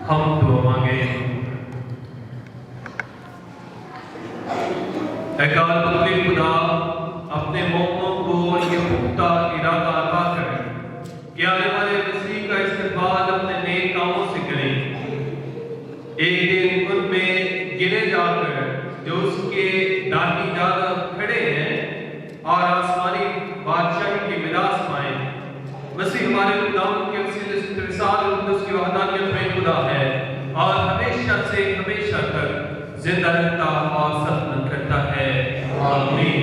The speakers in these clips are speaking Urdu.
ہم دعا مانگیں۔ اے کالبدری خدا، اپنے مومنوں کو یہ پختہ ارادہ عطا کریں کہ آنے والے مسیح کا استقبال اپنے نیک کاموں سے کریں، ایک دن ان میں گنے جا کر جو اس کے داہنی جانب کھڑے ہیں اور آسمانی بادشاہی کی میراث پائیں۔ مسیح ہمارے خداوند کے وسیلے سے ارسال القدس کی وحدانیت میں خدا ہے اور ہمیشہ سے ہمیشہ تک زندہ رہتا اور سلطنت کرتا ہے، آمین۔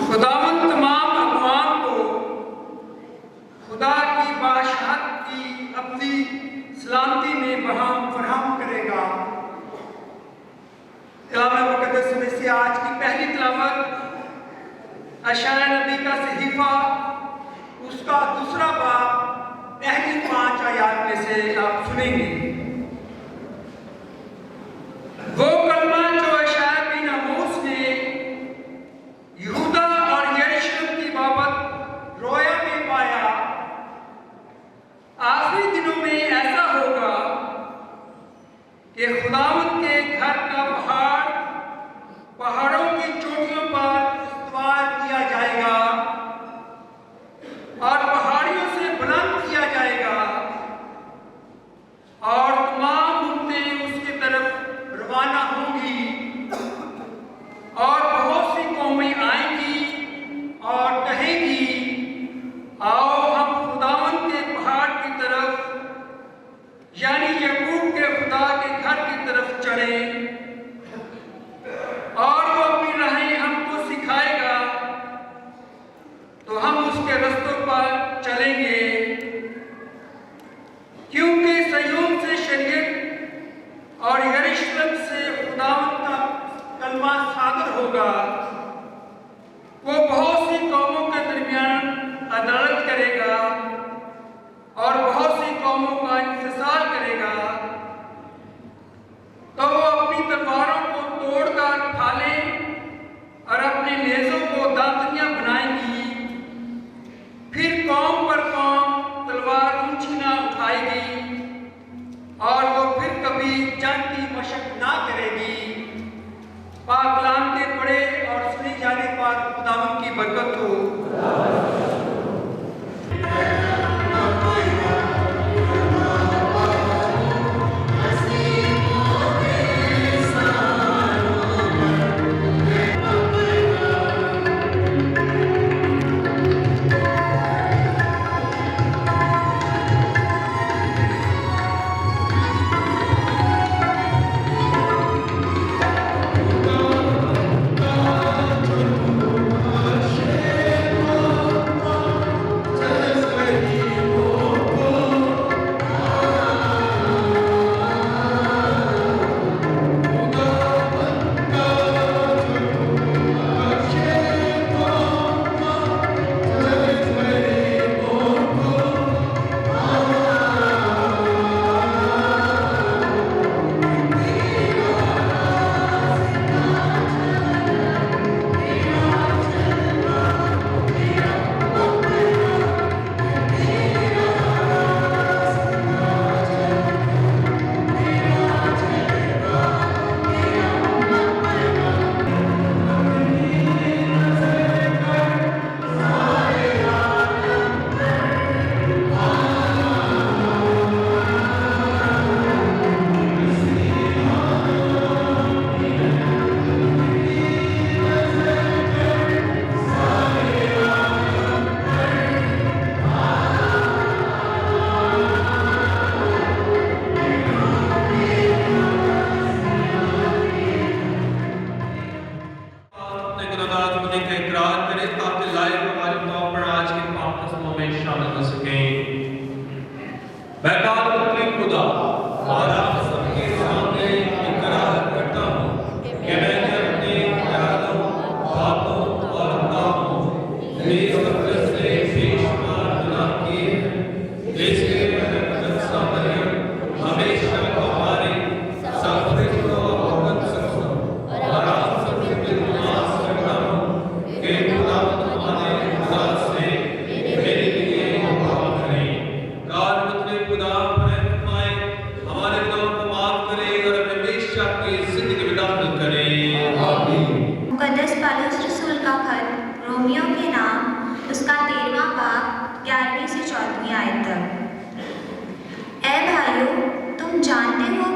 خداوند تمام اقوام کو خدا کی بادشاہت کی اپنی سلامتی میں فراہم کرے گا۔ کلام مقدس میں سے آج کی پہلی تلاوت اشعیاء نبی کا صحیفہ اس کا دوسرا باب پہلی 5 آیات میں سے آپ سنیں گے۔ وہ کلمہ جو اشعیاء بن آموس نے یہودا اور یروشلم کی بابت رویا میں پایا، آخری دنوں میں ایسا ہوگا کہ خداوند کے گھر کا پہاڑوں کی چوٹیوں پر استوار کیا جائے گا اور پہاڑیوں سے بلند کیا جائے گا، اور تمام امتیں اس کی طرف روانہ ہوں گی، اور بہت سی قومیں آئیں گی اور کہیں گی آؤ ہم خداوند کے پہاڑ کی طرف یعنی یعقوب کے خدا کے گھر کی طرف چڑھیں، اور وہ اپنی راہیں ہم کو سکھائے گا تو ہم اس کے رستوں پر چلیں گے، کیونکہ صیون سے شریعت اور یروشلم سے خداوند کا کلمہ صادر ہوگا۔ وہ بہت سی قوموں کے درمیان عدالت کرے گا اور بہت سی قوموں کا انفصال کرے گا، تو وہ اپنی تلواروں کو توڑ کر کھالیں اور اپنے نیزوں کو دانتنیاں بنائیں گی، پھر قوم پر قوم تلوار اونچی نہ اٹھائے گی اور وہ پھر کبھی جنگ کی مشق نہ کرے گی۔ پاک کلام کے پڑھے اور سنی جانے پر خداوند کی برکت ہو۔ خدا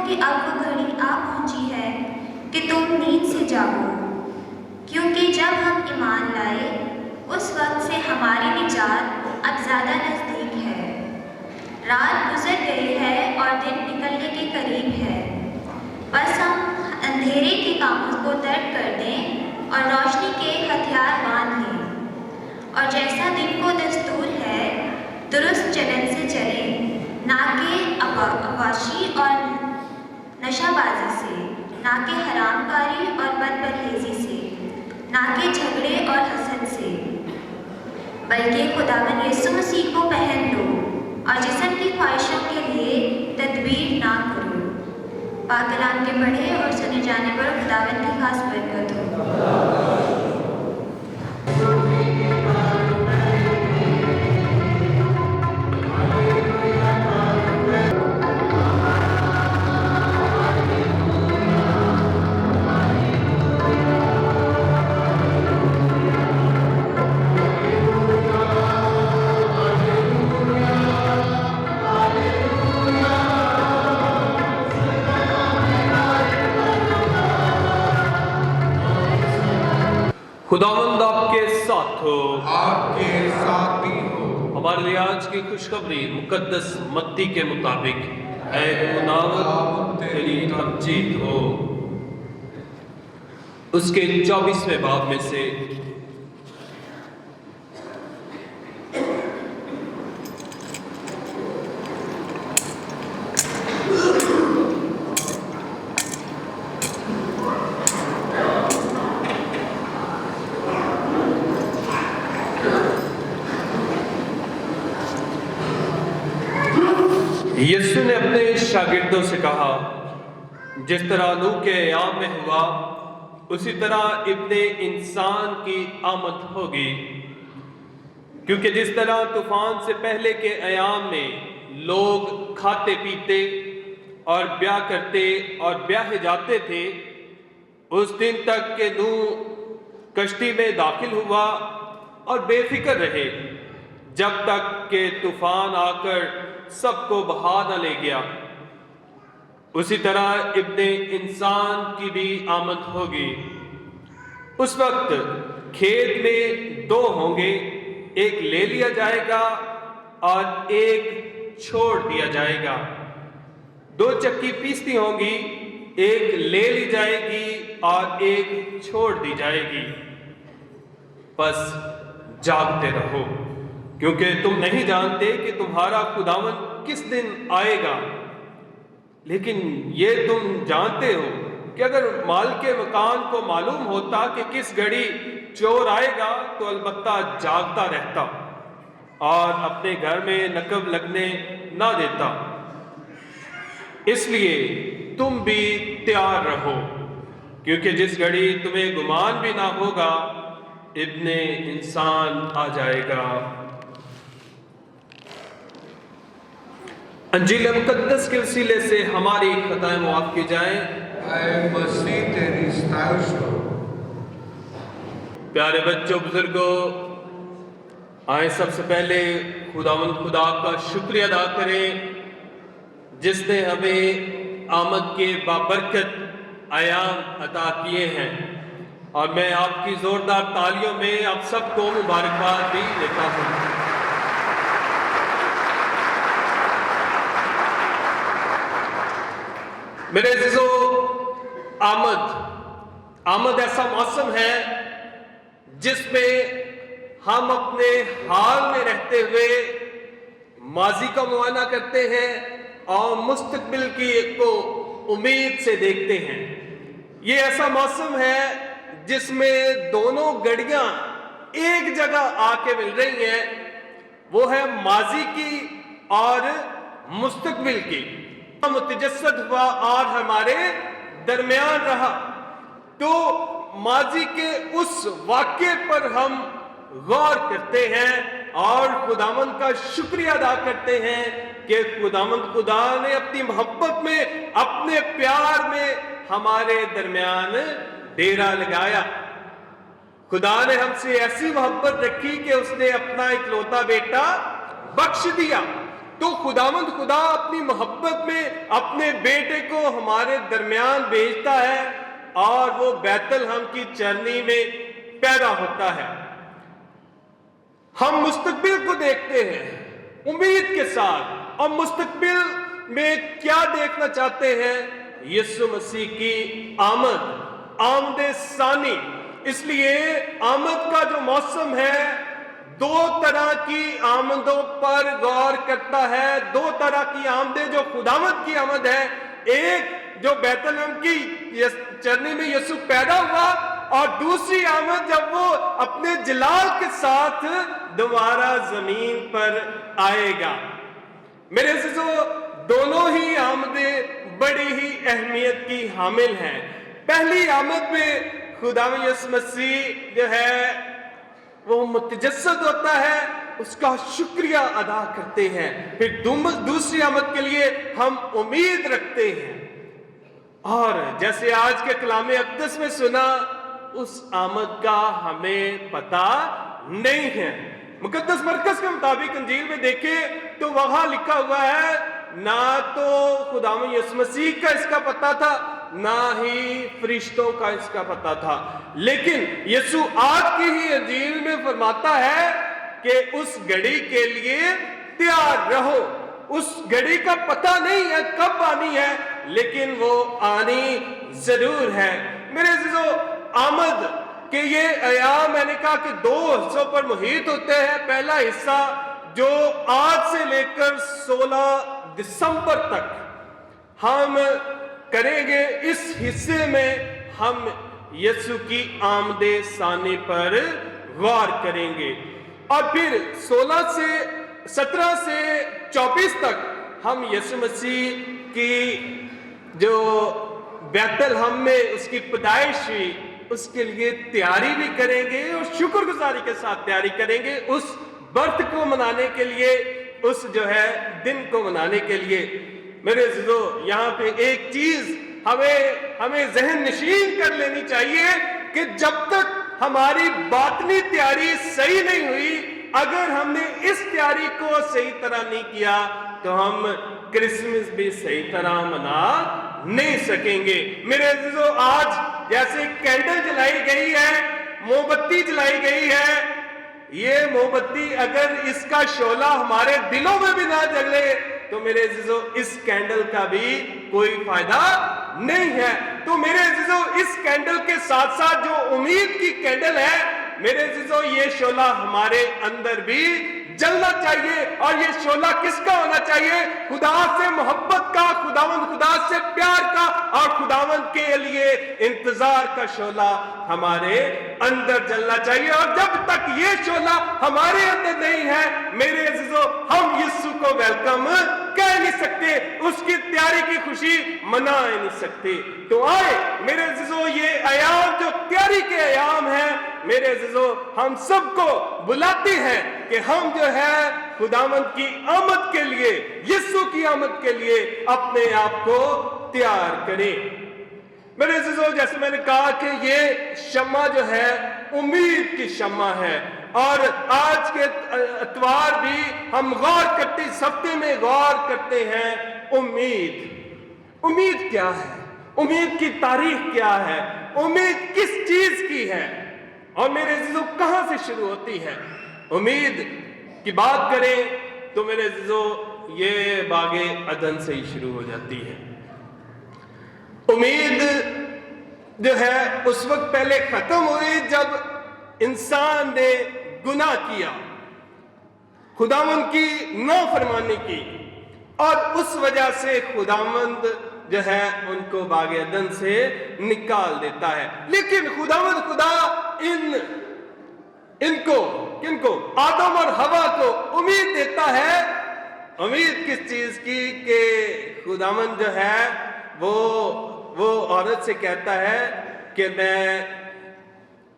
کہ اب وہ گھڑی آ پہنچی ہے کہ تم نیند سے جاگو، کیونکہ جب ہم ایمان لائے اس وقت سے ہماری نجات اب زیادہ نزدیک ہے۔ رات گزر گئی ہے اور دن نکلنے کے قریب ہے، بس ہم اندھیرے کے کاموں کو ترک کر دیں اور روشنی کے ہتھیار باندھ لیں، اور جیسا دن کو دستور ہے درست چلن سے چلیں، نہ کہ عواشی اور نشہ بازی سے، نہ کہ حرام کاری اور بد پرہیزی سے، نہ کہ جھگڑے اور حسد سے، بلکہ خداوند یسوع مسیح کو پہن لو اور جسم کی خواہشوں کے لیے تدبیر نہ کرو۔ پاک کلام کے پڑھے اور سنے جانے پر خداوند کی خاص برکت ہو۔ خداوند آپ کے ساتھ ہو، آپ کے ساتھ بھی ہو۔ ہمارے لیے آج کی خوشخبری مقدس متی کے مطابق اے خداوند تیری تمجید ہو، اس کے 24ویں باب میں سے یسوع نے اپنے شاگردوں سے کہا، جس طرح نوح کے ایام میں ہوا اسی طرح ابن انسان کی آمد ہوگی، کیونکہ جس طرح طوفان سے پہلے کے ایام میں لوگ کھاتے پیتے اور بیاہ کرتے اور بیاہے جاتے تھے، اس دن تک کہ نوح کشتی میں داخل ہوا اور بے فکر رہے جب تک کہ طوفان آ کر سب کو بہا نہ لے گیا، اسی طرح ابن انسان کی بھی آمد ہوگی۔ اس وقت کھیت میں دو ہوں گے، ایک لے لیا جائے گا اور ایک چھوڑ دیا جائے گا۔ دو چکی پیستی ہوں گی، ایک لے لی جائے گی اور ایک چھوڑ دی جائے گی۔ بس جاگتے رہو، کیونکہ تم نہیں جانتے کہ تمہارا خداوند کس دن آئے گا۔ لیکن یہ تم جانتے ہو کہ اگر مالک مکان کو معلوم ہوتا کہ کس گھڑی چور آئے گا تو البتہ جاگتا رہتا اور اپنے گھر میں نقب لگنے نہ دیتا۔ اس لیے تم بھی تیار رہو، کیونکہ جس گھڑی تمہیں گمان بھی نہ ہوگا ابن انسان آ جائے گا۔ انجیل مقدس کے وسیلے سے ہماری خطائیں معاف کی جائیں۔ اے مسیح تیری ستائش ہو۔ پیارے بچوں، بزرگوں، آئیں سب سے پہلے خداوند خدا کا شکریہ ادا کریں جس نے ہمیں آمد کے بابرکت ایام عطا کیے ہیں، اور میں آپ کی زوردار تالیوں میں آپ سب کو مبارکباد بھی دیتا ہوں۔ میرے عزیزو، آمد ایسا موسم ہے جس میں ہم اپنے حال میں رہتے ہوئے ماضی کا معائنہ کرتے ہیں اور مستقبل کی کو امید سے دیکھتے ہیں۔ یہ ایسا موسم ہے جس میں دونوں گھڑیاں ایک جگہ آ کے مل رہی ہیں، وہ ہے ماضی کی اور مستقبل کی۔ متجسد ہوا اور ہمارے درمیان رہا، تو ماضی کے اس واقعے پر ہم غور کرتے ہیں اور خداوند کا شکریہ ادا کرتے ہیں کہ خداوند خدا نے اپنی محبت میں، اپنے پیار میں ہمارے درمیان ڈیرا لگایا۔ خدا نے ہم سے ایسی محبت رکھی کہ اس نے اپنا اکلوتا بیٹا بخش دیا۔ تو خداوند خدا اپنی محبت میں اپنے بیٹے کو ہمارے درمیان بھیجتا ہے اور وہ بیت الحم کی چرنی میں پیدا ہوتا ہے۔ ہم مستقبل کو دیکھتے ہیں امید کے ساتھ، اور مستقبل میں کیا دیکھنا چاہتے ہیں؟ یسوع مسیح کی آمد ثانی۔ اس لیے آمد کا جو موسم ہے دو طرح کی آمدوں پر غور کرتا ہے، دو طرح کی آمدیں جو خداوند کی آمد ہے، ایک جو بیت الحم کی چرنی میں یسوع پیدا ہوا، اور دوسری آمد جب وہ اپنے جلال کے ساتھ دوبارہ زمین پر آئے گا۔ میرے عزیزو، دونوں ہی آمدیں بڑی ہی اہمیت کی حامل ہیں۔ پہلی آمد میں خداوند یسوع مسیح جو ہے وہ متجسد ہوتا ہے، اس کا شکریہ ادا کرتے ہیں، پھر دوسری آمد کے لیے ہم امید رکھتے ہیں۔ اور جیسے آج کے کلام اقدس میں سنا، اس آمد کا ہمیں پتہ نہیں ہے۔ مقدس مرکز کے مطابق انجیل میں دیکھیں تو وہاں لکھا ہوا ہے نہ تو خداوند یسوع مسیح کا اس کا پتہ تھا، نہ ہی فرشتوں کا اس کا پتہ تھا، لیکن یسوع آج کی ہی انجیل میں فرماتا ہے کہ اس گھڑی کے لیے تیار رہو۔ اس گھڑی کا پتہ نہیں ہے کب آنی ہے، لیکن وہ آنی ضرور ہے۔ میرے عزیزو، آمد کہ یہ ایام میں نے کہا کہ دو حصوں پر محیط ہوتے ہیں۔ پہلا حصہ جو آج سے لے کر 16 دسمبر تک ہم کریں گے، اس حصے میں ہم یسوع کی آمد ثانی پر غور کریں گے، اور پھر 17 سے 24 تک ہم یسوع مسیح کی جو بیت الحم میں اس کی پیدائش ہوئی اس کے لیے تیاری بھی کریں گے، اور شکر گزاری کے ساتھ تیاری کریں گے اس برت کو منانے کے لیے، اس جو ہے دن کو منانے کے لیے۔ میرے عزیزو، یہاں پہ ایک چیز ہمیں ذہن نشین کر لینی چاہیے کہ جب تک ہماری باطنی تیاری صحیح نہیں ہوئی، اگر ہم نے اس تیاری کو صحیح طرح نہیں کیا تو ہم کرسمس بھی صحیح طرح منا نہیں سکیں گے۔ میرے عزیزو، آج جیسے کینڈل جلائی گئی ہے، موم بتی جلائی گئی ہے، یہ موم بتی اگر اس کا شعلہ ہمارے دلوں میں بھی نہ جلے تو میرے عزیزو اس کینڈل کا بھی کوئی فائدہ نہیں ہے۔ تو میرے عزیزو، اس کینڈل کے ساتھ ساتھ جو امید کی کینڈل ہے، میرے عزیزو یہ شعلہ ہمارے اندر بھی جلنا چاہیے، اور یہ شعلہ کس کا ہونا چاہیے؟ خدا سے محبت کا، خدا سے پیار کا، اور خداوند کے لیے انتظار کا شعلہ ہمارے اندر جلنا چاہیے۔ اور جب تک یہ شعلہ ہمارے اندر نہیں ہے میرے عزیزو، ہم یسوع کو ویلکم کہہ نہیں سکتے، اس کی تیاری کی خوشی منا نہیں سکتے۔ تو آئے میرے عزیزو، یہ ایام جو تیاری کے ایام ہیں، میرے عزیزو ہم سب کو بلاتی ہیں کہ ہم جو ہے خداوند کی آمد کے لیے، یسوع کی آمد کے لیے اپنے آپ کو تیار کریں۔ میرے عزیزو، جیسے میں نے کہا کہ یہ شمع جو ہے امید کی شمع ہے، اور آج کے اتوار بھی ہم غور کرتے، اس ہفتے میں غور کرتے ہیں امید کیا ہے، امید کی تاریخ کیا ہے، امید کس چیز کی ہے، اور میرے عزیزو کہاں سے شروع ہوتی ہے؟ امید کی بات کریں تو میرے عزیزو یہ باغ عدن سے ہی شروع ہو جاتی ہے۔ امید جو ہے اس وقت پہلے ختم ہوئی جب انسان نے گناہ کیا، خداوند کی نافرمانی کی، اور اس وجہ سے خداوند جو ہے ان کو باغ عدن سے نکال دیتا ہے۔ لیکن خداوند خدا ان کو کن کو؟ آدم اور حوا کو امید دیتا ہے۔ امید کس چیز کی؟ کہ خداوند جو ہے وہ عورت سے کہتا ہے کہ میں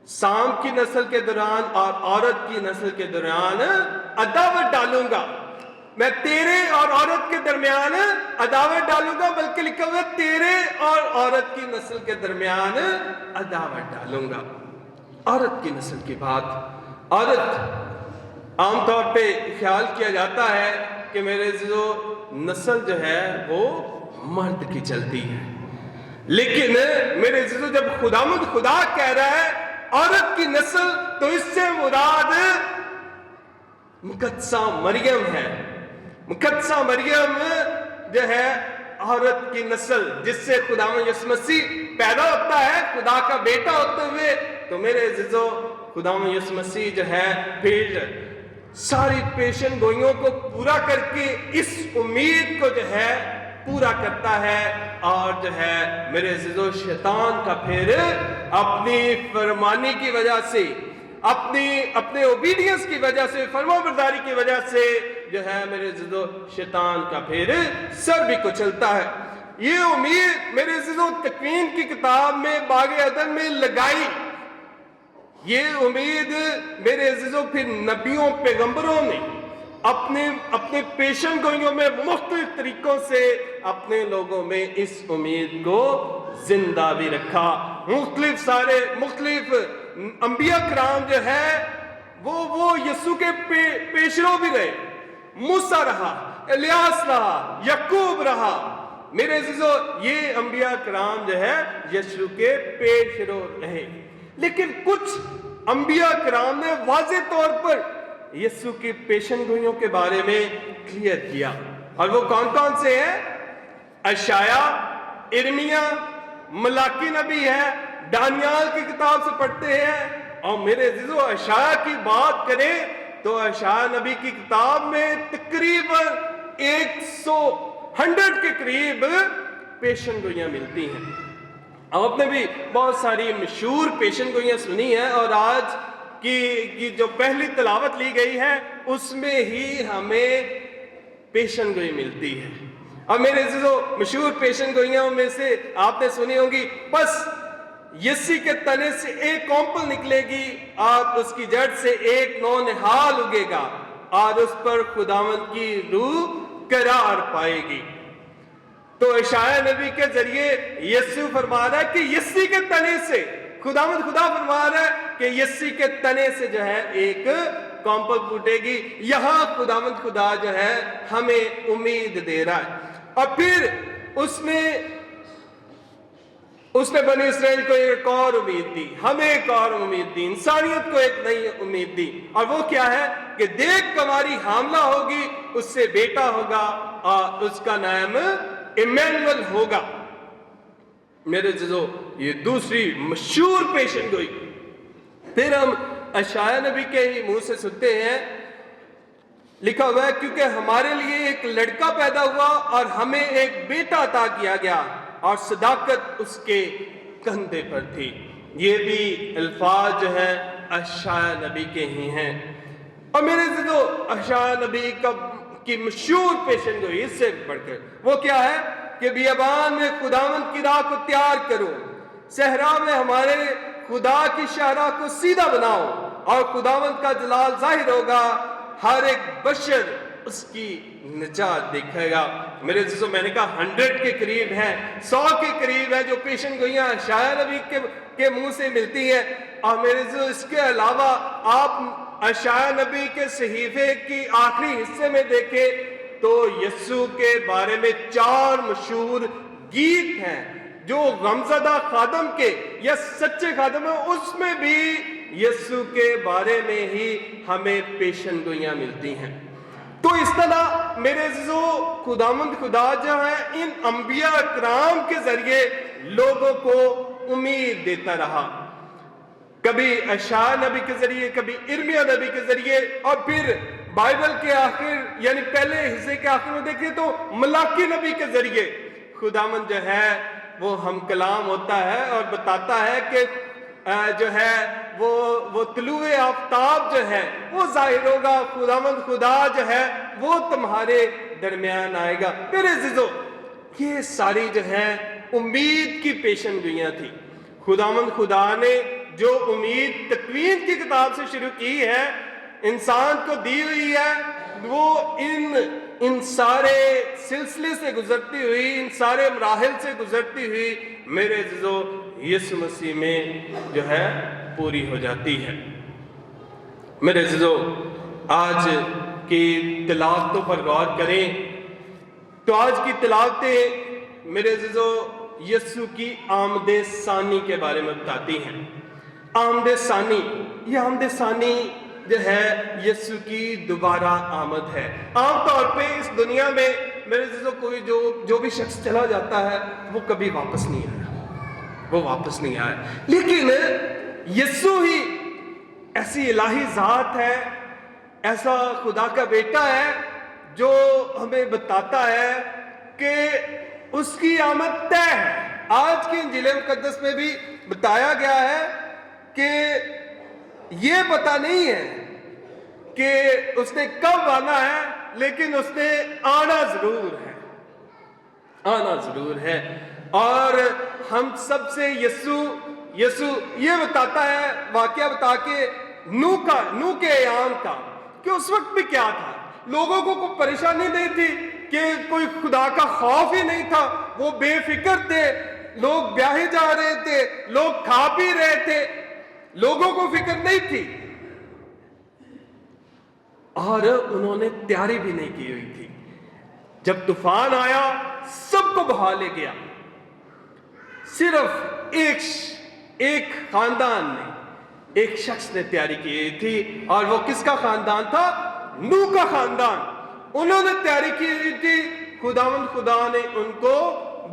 سام کی نسل کے دوران اور عورت کی نسل کے دوران عداوت ڈالوں گا، میں تیرے اور عورت کے درمیان عداوت ڈالوں گا، بلکہ لکھا ہوا ہے تیرے اور عورت کی نسل کے درمیان عداوت ڈالوں گا۔ عورت کی نسل کی بات، عورت عام طور پہ خیال کیا جاتا ہے کہ میرے عزیزو نسل جو ہے وہ مرد کی چلتی ہے، لیکن میرے عزیزو جب خداوند خدا کہہ رہا ہے عورت کی نسل تو اس سے مراد مقدسہ مریم ہے۔ مقدسہ مریم جو ہے عورت کی نسل، جس سے خداوند یسوع مسیح پیدا ہوتا ہے خدا کا بیٹا ہوتے ہوئے، تو میرے عزیزو خداوند یسوع مسیح جو ہے پھر ساری پیشن گوئیوں کو پورا کر کے اس امید کو جو ہے پورا کرتا ہے، اور جو ہے میرے عزیزو شیطان کا پھر اپنی فرمانی کی وجہ سے، اپنے اوبیڈینس کی وجہ سے، فرما برداری کی وجہ سے جو ہے میرے عزیزو شیطان کا پھر سر بھی کچلتا ہے۔ یہ امید میرے عزیزو تکوین کی کتاب میں باغ عدن میں لگائی، یہ امید میرے عزیزو پھر نبیوں پیغمبروں نے اپنے پیشن گوئیوں میں مختلف طریقوں سے اپنے لوگوں میں اس امید کو زندہ بھی رکھا۔ مختلف انبیاء کرام جو ہے وہ یسوع کے پیشرو بھی رہے، موسیٰ رہا، الیاس رہا، یعقوب رہا۔ میرے عزیزو یہ انبیاء کرام جو ہے یسوع کے پیشرو رہے، لیکن کچھ انبیاء کرام نے واضح طور پر یسوع کی پیشن گوئیوں کے بارے میں کلیئر کیا، اور وہ کون کون سے ہیں؟ اشعیا، ارمیا، ملاکی نبی ہے، دانیال کی کتاب سے پڑھتے ہیں۔ اور میرے عزیزو اشعیا کی بات کریں تو اشعیا نبی کی کتاب میں تقریباً 100 کے قریب پیشن گوئیاں ملتی ہیں۔ آپ نے بھی بہت ساری مشہور پیشن گوئیاں سنی ہیں، اور آج کی جو پہلی تلاوت لی گئی ہے اس میں ہی ہمیں پیشن گوئی ملتی ہے۔ اور میرے عزیزو مشہور پیشن گوئیوں میں سے آپ نے سنی ہوں گی، بس یسی کے تنے سے ایک کونپل نکلے گی اور اس کی جڑ سے ایک نو نہال اگے گا اور اس پر خداوند کی روح قرار پائے گی۔ تو اشعیا نبی کے ذریعے یسوع فرما رہا ہے کہ یسی کے تنے سے، خداوند خدا فرما رہا ہے کہ یسی کے تنے سے جو ہے ایک کونپل پھوٹے گی۔ یہاں خداوند خدا جو ہے ہمیں امید دے رہا ہے، اور پھر اس نے بنی اسرائیل کو ایک اور امید دی، ہمیں ایک اور امید دی، انسانیت کو ایک نئی امید دی، اور وہ کیا ہے کہ دیکھ کنواری حاملہ ہوگی، اس سے بیٹا ہوگا اور اس کا نام ایمینول ہوگا۔ میرے عزیزو یہ دوسری مشہور پیشن گوئی پھر ہم اشعیا نبی کے ہی منہ سے سنتے ہیں، لکھا ہوا ہے کیونکہ ہمارے لیے ایک لڑکا پیدا ہوا اور ہمیں ایک بیٹا عطا کیا گیا اور صداقت اس کے کندھے پر تھی۔ یہ بھی الفاظ جو ہیں اشعیا نبی کے ہی ہیں۔ اور میرے عزیزو اشعیا نبی کی مشہور پیشن گوئی اس سے بڑھ کر وہ کیا ہے کہ بیابان میں خداوند کی راہ کو تیار کرو، صحرا میں ہمارے خدا کی شاہراہ کو سیدھا بناؤ، اور خداوند کا جلال ظاہر ہوگا، ہر ایک بشر اس کی نجات دیکھے گا۔ میرے عزیزو میں نے کہا 100 کے قریب ہیں، 100 کے قریب ہیں جو پیشن گوئیاں اشعیا نبی کے منہ سے ملتی ہیں۔ اور میرے عزیزو اس کے علاوہ آپ اشعیا نبی کے صحیفے کی آخری حصے میں دیکھیں تو یسوع کے بارے میں 4 مشہور گیت ہیں جو غمزدہ خادم کے یا سچے خادم ہیں، اس میں بھی یسوع کے بارے میں ہی ہمیں پیشن گوئیاں ملتی ہیں۔ تو اس طرح میرے عزیزو خداوند خدا جو ہے ان انبیاء اکرام کے ذریعے لوگوں کو امید دیتا رہا، کبھی اشعیا نبی کے ذریعے، کبھی ارمیا نبی کے ذریعے، اور پھر بائبل کے آخر یعنی پہلے حصے کے آخر میں دیکھیں تو ملاکی نبی کے ذریعے خداوند جو ہے وہ ہم کلام ہوتا ہے اور بتاتا ہے کہ جو ہے وہ طلوع آفتاب جو ہے وہ ظاہر ہوگا، خداوند خدا جو ہے وہ تمہارے درمیان آئے گا۔ میرے عزیزو یہ ساری جو ہے امید کی پیشن گوئیاں تھی۔ خداوند خدا نے جو امید تکوین کی کتاب سے شروع کی ہے، انسان کو دی ہوئی ہے، وہ ان سارے سلسلے سے گزرتی ہوئی، ان سارے مراحل سے گزرتی ہوئی میرے عزیزو یسوع مسیح میں جو ہے پوری ہو جاتی ہے۔ میرے عزیزو آج کی تلاوتوں پر غور کریں تو آج کی تلاوتیں میرے عزیزو یسوع کی آمد ثانی کے بارے میں بتاتی ہیں۔ آمد ثانی، یہ آمد ثانی جو ہے یسوع کی دوبارہ آمد ہے۔ عام طور پہ اس دنیا میں میرے عزیزو کوئی جو بھی شخص چلا جاتا ہے وہ کبھی واپس نہیں آیا، وہ واپس نہیں آیا، لیکن یسوع ہی ایسی الہی ذات ہے، ایسا خدا کا بیٹا ہے جو ہمیں بتاتا ہے کہ اس کی آمد طے ہے۔ آج کی انجیل مقدس میں بھی بتایا گیا ہے کہ یہ پتہ نہیں ہے کہ اس نے کب آنا ہے، لیکن اس نے آنا ضرور ہے، آنا ضرور ہے۔ اور ہم سب سے یسوع یہ بتاتا ہے، واقعہ بتا کے نوح کے ایام کا، کہ اس وقت بھی کیا تھا، لوگوں کو کوئی پریشانی نہیں تھی، کہ کوئی خدا کا خوف ہی نہیں تھا، وہ بے فکر تھے، لوگ بیاہے جا رہے تھے، لوگ کھا پی رہے تھے، لوگوں کو فکر نہیں تھی، اور انہوں نے تیاری بھی نہیں کی ہوئی تھی۔ جب طوفان آیا سب کو بہا لے گیا، صرف ایک خاندان نے، ایک شخص نے تیاری کی ہوئی تھی، اور وہ کس کا خاندان تھا؟ نوح کا خاندان۔ انہوں نے تیاری کی ہوئی تھی، خدا نے ان کو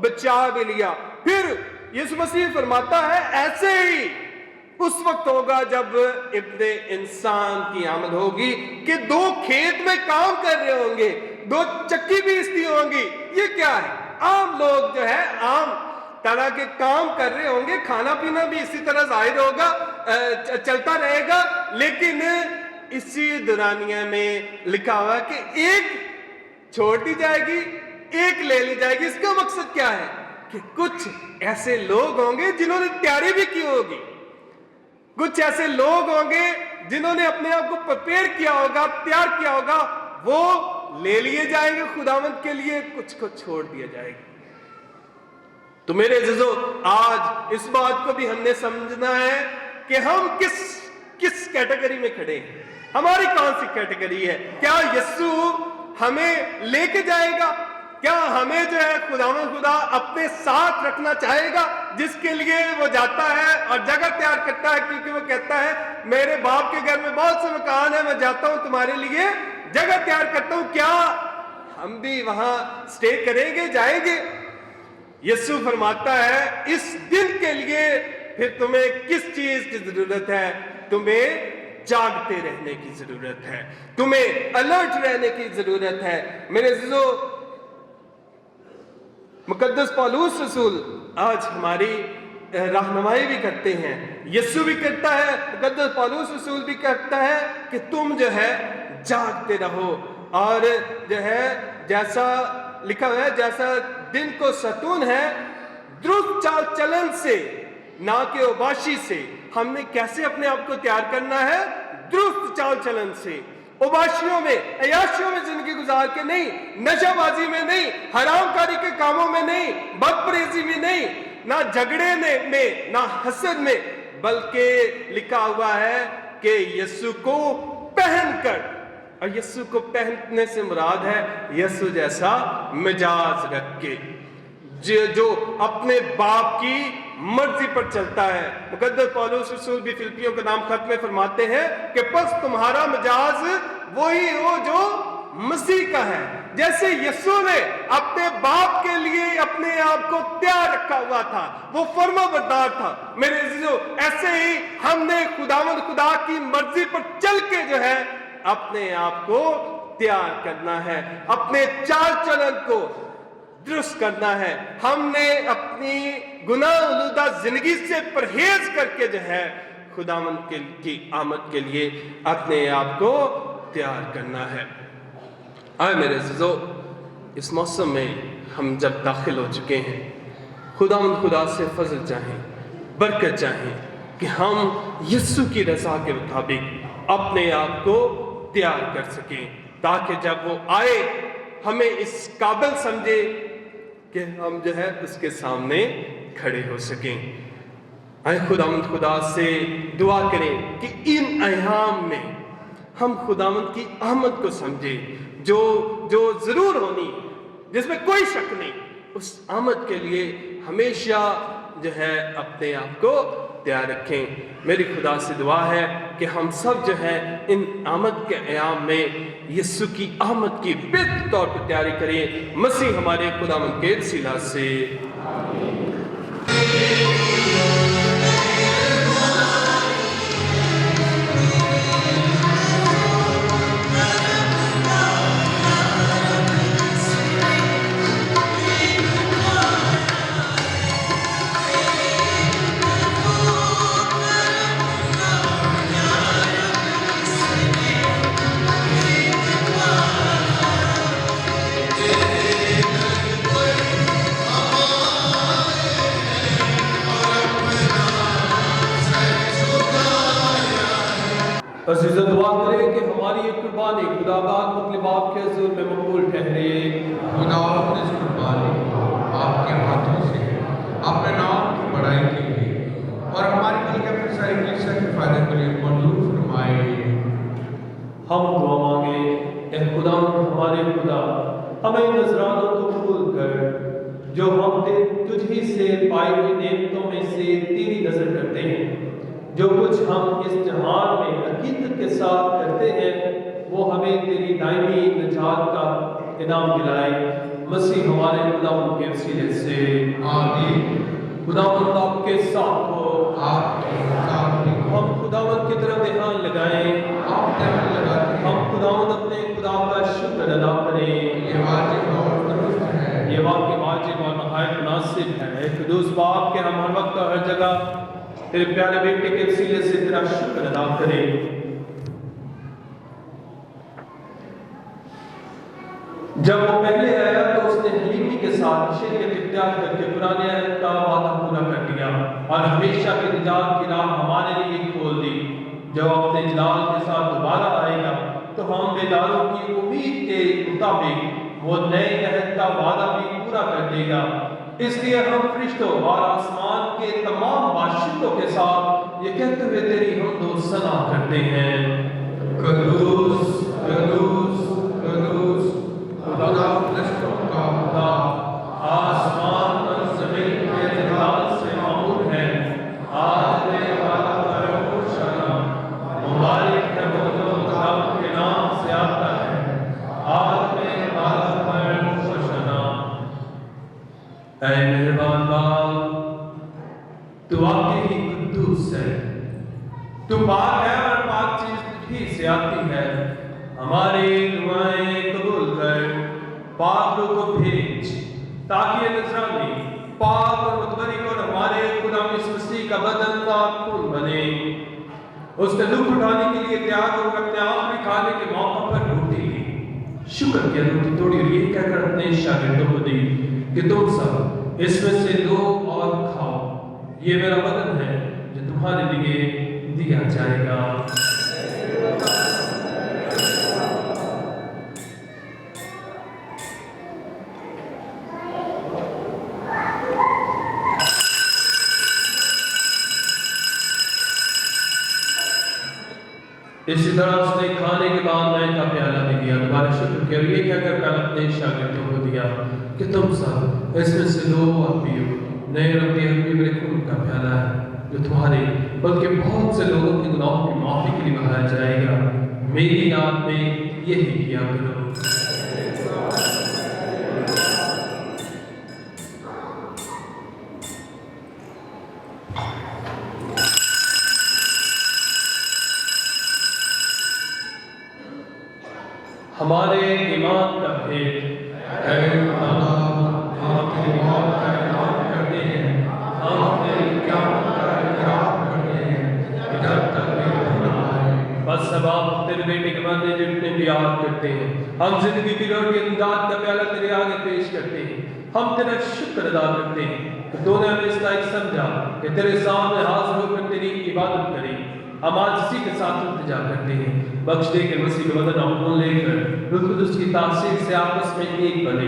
بچا بھی لیا۔ پھر یسوع مسیح فرماتا ہے ایسے ہی اس وقت ہوگا جب ابن انسان کی آمد ہوگی، کہ دو کھیت میں کام کر رہے ہوں گے، دو چکی بیچتی ہوں گی۔ یہ کیا ہے؟ عام لوگ جو ہے عام طرح کے کام کر رہے ہوں گے، کھانا پینا بھی اسی طرح ظاہر ہوگا، چلتا رہے گا، لیکن اسی دورانیہ میں لکھا ہوا کہ ایک چھوڑ دی جائے گی، ایک لے لی جائے گی۔ اس کا مقصد کیا ہے؟ کہ کچھ ایسے لوگ ہوں گے جنہوں نے تیاری بھی کی ہوگی، کچھ ایسے لوگ ہوں گے جنہوں نے اپنے آپ کو پریپیئر کیا ہوگا، تیار کیا ہوگا، وہ لے لیے جائیں گے خداوند کے لیے، کچھ کو چھوڑ دیا جائے گا۔ تو میرے عزیزو، آج اس بات کو بھی ہم نے سمجھنا ہے کہ ہم کس کیٹیگری میں کھڑے ہیں، ہماری کون سی کیٹیگری ہے؟ کیا یسوع ہمیں لے کے جائے گا؟ کیا ہمیں جو ہے خدا اپنے ساتھ رکھنا چاہے گا، جس کے لیے وہ جاتا ہے اور جگہ تیار کرتا ہے؟ کیونکہ وہ کہتا ہے میرے باپ کے گھر میں بہت سے مکان ہیں، میں جاتا ہوں تمہارے لیے جگہ تیار کرتا ہوں۔ کیا ہم بھی وہاں سٹے کریں گے، جائیں گے؟ یسوع فرماتا ہے اس دن کے لیے پھر تمہیں کس چیز کی ضرورت ہے؟ تمہیں جاگتے رہنے کی ضرورت ہے، تمہیں الرٹ رہنے کی ضرورت ہے۔ میرے عزیزو، مقدس پالوس رسول آج ہماری رہنمائی بھی کرتے ہیں، یسوع بھی کرتا ہے، مقدس پالوس رسول بھی کرتا ہے کہ تم جو ہے جاگتے رہو، اور جو ہے جیسا لکھا ہوا ہے، جیسا دن کو ستون ہے، درست چال چلن سے نہ کہ اوباشی سے۔ ہم نے کیسے اپنے آپ کو تیار کرنا ہے؟ درست چال چلن سے، اوباشیوں میں، عیاشیوں میں زندگی گزار کے نہیں، نشہ بازی میں نہیں، حرام کاری کے کاموں میں نہیں، بد پریزی میں نہیں، نہ جھگڑے میں، نہ حسد میں، بلکہ لکھا ہوا ہے کہ یسوع کو پہن کر، اور یسوع کو پہننے سے مراد ہے یسوع جیسا مزاج رکھ کے، جو اپنے باپ کی مرضی پر چلتا ہے۔ مقدس پالوس رسول بھی فلپیوں کے نام خط میں فرماتے ہیں کہ پس تمہارا مزاج وہی ہو جو مسیح کا ہے۔ جیسے یسوع نے اپنے باپ کے لیے اپنے آپ کو تیار رکھا ہوا تھا، وہ فرما بردار تھا، میرے عزیزو، ایسے ہی ہم نے خدا کی مرضی پر چل کے جو ہے اپنے آپ کو تیار کرنا ہے، اپنے چال چلن کو درست کرنا ہے۔ ہم نے اپنی گناہ آلودہ زندگی سے پرہیز کر کے جو ہے خداوند کی آمد کے لیے اپنے آپ کو تیار کرنا ہے۔ آئے میرے عزیزو، اس موسم میں ہم جب داخل ہو چکے ہیں، خدا سے فضل چاہیں، برکت چاہیں کہ ہم یسوع کی رضا کے مطابق اپنے آپ کو تیار کر سکیں، تاکہ جب وہ آئے ہمیں اس قابل سمجھے کہ ہم جو ہے اس کے سامنے کھڑے ہو سکیں۔ آئے خدا سے دعا کریں کہ ان ایام میں ہم خداوند کی آمد کو سمجھے جو ضرور ہونی، جس میں کوئی شک نہیں، اس آمد کے لیے ہمیشہ جو ہے اپنے آپ کو تیار رکھیں۔ میری خدا سے دعا ہے کہ ہم سب جو ہے ان آمد کے ایام میں یسوع کی آمد کی بہتر طور پر تیاری کریں، مسیح ہمارے خداوند کے وسیلہ سے۔ عزیز دعا کریں کہ ہماری یہ قربانی خدا باپ مطلب آپ کے حضور میں مقبول ٹھہرے۔ خدا اس قربانی کو آپ کے ہاتھوں سے اپنے نام کی بڑائی کے لیے اور ہماری بلکہ اپنی ساری کلیسیا کے فائدے کے لیے منظور فرمائے۔ ہم دعا مانگے، اے خدا ہمارے خدا، ہمیں نذرانوں کو قبول کر جو ہم تجھ ہی سے پائی ہوئی نعمتوں میں سے تیری نظر کرتے ہیں۔ جو کچھ ہم اس جہان میں حقیقت کے ساتھ کرتے ہیں وہ ہمیں تیری دائمی نجات کا انعام دلائے، مسیح ہمارے خداوند کے وسیلے سے آمین۔ خداوند آپ کے ساتھ ہو۔ آپ کے ساتھ بھی ہم خداوند کی طرف دھیان لگائیں، آپ دھیان لگاتے ہیں۔ ہم خداوند اپنے خدا کا شکر ادا کریں۔ یہ واجب اور درست ہے۔ یہ واقعی واجب اور نہایت مناسب ہے۔ قدوس باپ کے ہم ہر وقت اور ہر جگہ تیرے پیارے بیٹے کے وسیلے سے تیرا شکر ادا کریں۔ جب وہ پہلے آیا تو اس نے حلیمی کے ساتھ شریعت اختیار کر کے پرانے عہد کا وعدہ پورا کر دیا اور ہمیشہ کی نجات کی راہ ہمارے لیے کھول دی۔ جب اپنے جلال کے ساتھ دوبارہ آئے گا تو ہم بیداروں کی امید کے مطابق وہ نئے عہد کا وعدہ بھی پورا کر دے گا۔ اس لیے ہم فرشتوں اور آسمان کے تمام باشندوں کے ساتھ یہ کہتے ہوئے تیری حمد و ثنا کرتے ہیں، قدوس قدوس قدوس خدا لشکروں کا خدا، آسمان اور زمین کے جلال سے معمور ہے، آنے والا کرم و شرم، مبارک ہے وہ جو خدا کے نام سے آتا ہے، آنے والا کرم و شرم۔ اے مہربان باپ، تو واقعی ہی قدوس ہے، تو پاک ہے اور پاک چیز ہی سے آتی ہے۔ ہماری دعائیں قبول کر، پاک روح کو بھیج تاکہ یہ نذرانی پاک اور متبرک اور ہمارے خدا مسیح کا بدن اور خون بنے۔ اس نے دکھ اٹھانے کے لیے تیار ہو کر اپنے آخری کھانے کے موقع پر روٹی لی، شکر کیا، روٹی توڑی اور یہ کہہ کر اپنے شاگردوں کو دی کہ تم سب اس میں سے لو اور کھاؤ، یہ میرا بدن ہے جو تمہارے لیے دیا جائے گا۔ اسی طرح اس نے کھانے کے بعد میں کا پیالہ بھی دیا، دوبارہ شکر کیا اور یہ کہہ کر کل اپنے شاگردوں کو دیا کہ تم سب اس میں سے لو اور پیو، نئے ربطی حقیقی میرے خون کا پیالہ ہے جو تمہارے بلکہ بہت سے لوگوں کے گناہوں کی معافی کے لیے بہایا جائے گا۔ میری یاد میں یہی کیا کرو۔ ہمارے ایمان کا بھید، اے خدا، ہم تیری موت کا اعلان کرتے ہیں، ہم تیری قیامت کا اقرار کرتے ہیں جب تک میرا نہ آئے۔ بس اب آپ تیرے بیٹے کے بندے جتنے بھی یاد کرتے ہیں، ہم زندگی کی روٹی امداد کا پیالہ تیرے آگے پیش کرتے ہیں، ہم تیرا شکر ادا کرتے ہیں کہ تو نے ہمیں اس لائق سمجھا کہ تیرے سامنے حاضر ہو کر تیری عبادت کریں۔ ہم آج اسی کے ساتھ التجا کرتے ہیں، بخش دے کہ مسیح کے بدن اور خون لے کر روح القدس کی تاثیر سے آپس میں ایک بنے۔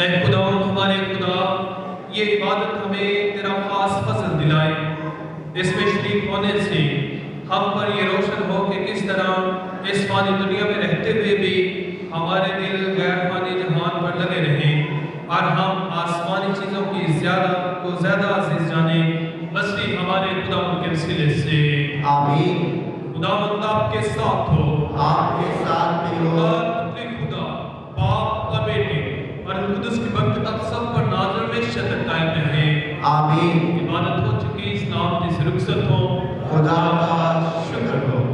اے خدا ہمارے خدا، یہ عبادت ہمیں تیرا خاص فضل دلائے، اس میں شریک ہونے سے ہم پر یہ روشن ہو کہ کس طرح اس فانی دنیا میں رہتے ہوئے بھی ہمارے دل غیر فانی جہان پر لگے رہیں اور ہم آسمانی چیزوں کی زیادہ عزیز جانیں، مسیح ہمارے خدا کے وسیلے سے آمین۔ خداوند آپ کے ساتھ ہو، آپ کے ساتھ بھی ہو۔ خدا خدا باپ اور بیٹے اور قدس کی برکت اب سب پر نازل میں شدت قائم رہے، آمین۔ عبادت ہو چکی، اسلام جس رخصت ہو، خدا کا شکر ہو۔